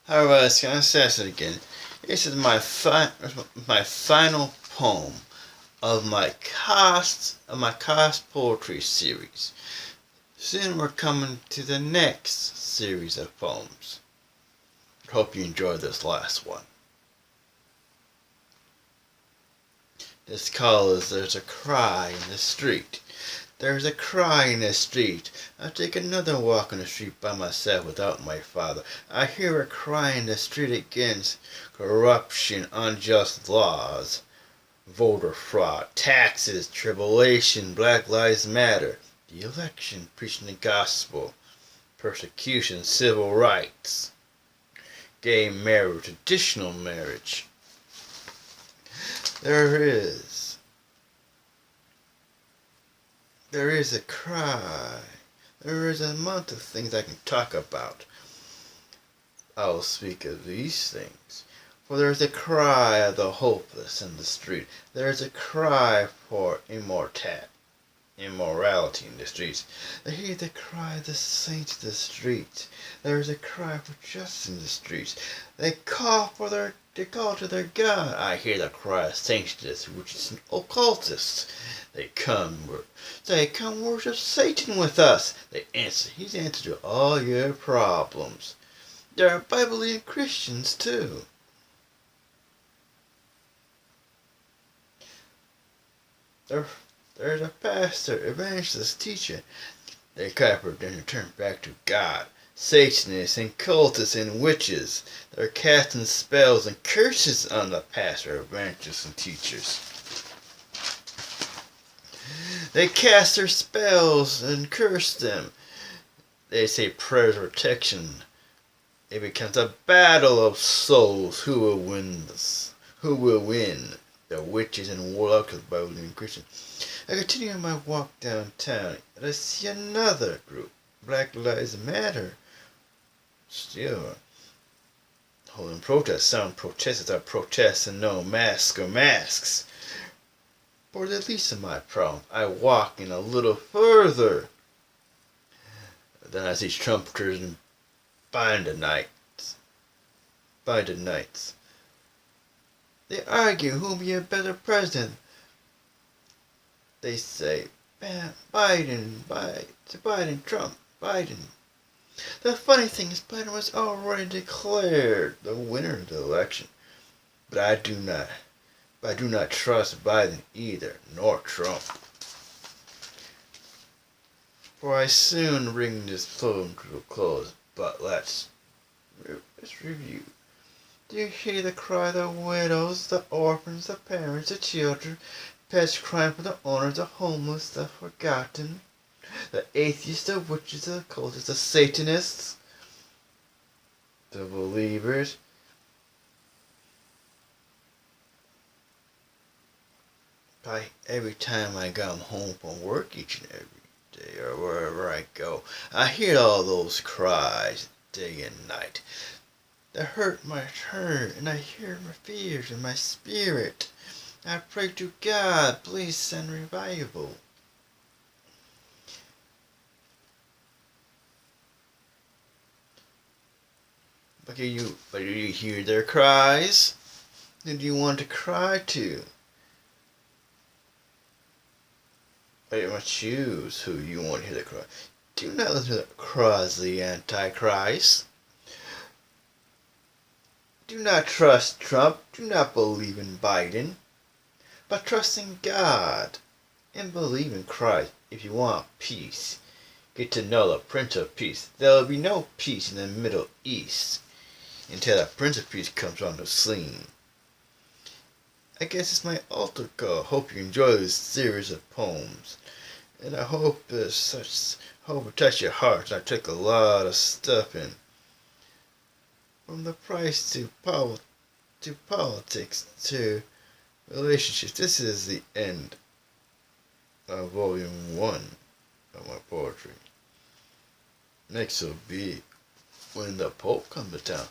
Alright, let's gonna say it again. This is my final poem of my cast poetry series. Soon we're coming to the next series of poems. Hope you enjoyed this last one. This call is There's a Cry in the Street. There's a cry in the street. I take another walk in the street by myself without my father. I hear a cry in the street against corruption, unjust laws, voter fraud, taxes, tribulation, Black Lives Matter, the election, preaching the gospel, persecution, civil rights, gay marriage, traditional marriage. There is a cry. There is a amount of things I can talk about. I will speak of these things. For there is a cry of the hopeless in the street. There is a cry for immorality in the streets. I hear the cry of the saints in the streets. There is a cry for justice in the streets. They call to their God. I hear the cry of saints, which is an occultist. They come worship Satan with us. He's answer to all your problems. There are Bible-believing Christians too. There's a pastor, evangelist, teacher. They cry for them to turn back to God. Satanists and cultists and witches. They're casting spells and curses on the pastor, evangelists, and teachers. They cast their spells and curse them. They say prayers of protection. It becomes a battle of souls. Who will win this? Who will win? The witches and warlocks of the Bible and Christians. I continue on my walk downtown, and I see another group, Black Lives Matter, still holding protests. Some protesters are protesting no mask or masks. For the least of my problem, I walk in a little further. Then I see trumpeters and Bidenites. They argue who will be a better president. They say, Trump, Biden. The funny thing is Biden was already declared the winner of the election. But I do not trust Biden either, nor Trump. For I soon bring this poem to a close, but let's review. Do you hear the cry of the widows, the orphans, the parents, the children, pets crying for the owners, the homeless, the forgotten, the atheists, the witches, the occultists, the Satanists, the believers? Every time I come home from work each and every day, or wherever I go, I hear all those cries day and night. They hurt my heart, and I hear my fears in my spirit. I pray to God, please send revival. But do you hear their cries? Who do you want to cry to? But you must choose who you want to hear the cry. Do not listen to the cries of the Antichrist. Do not trust Trump. Do not believe in Biden. But trust in God and believe in Christ. If you want peace, get to know the Prince of Peace. There will be no peace in the Middle East until the Prince of Peace comes on the scene. I guess it's my altar call. Hope you enjoy this series of poems. And I hope it touch your heart. I took a lot of stuff in. From the price to politics to relationships. This is the end of volume 1 of my poetry. Next will be when the Pope comes to town.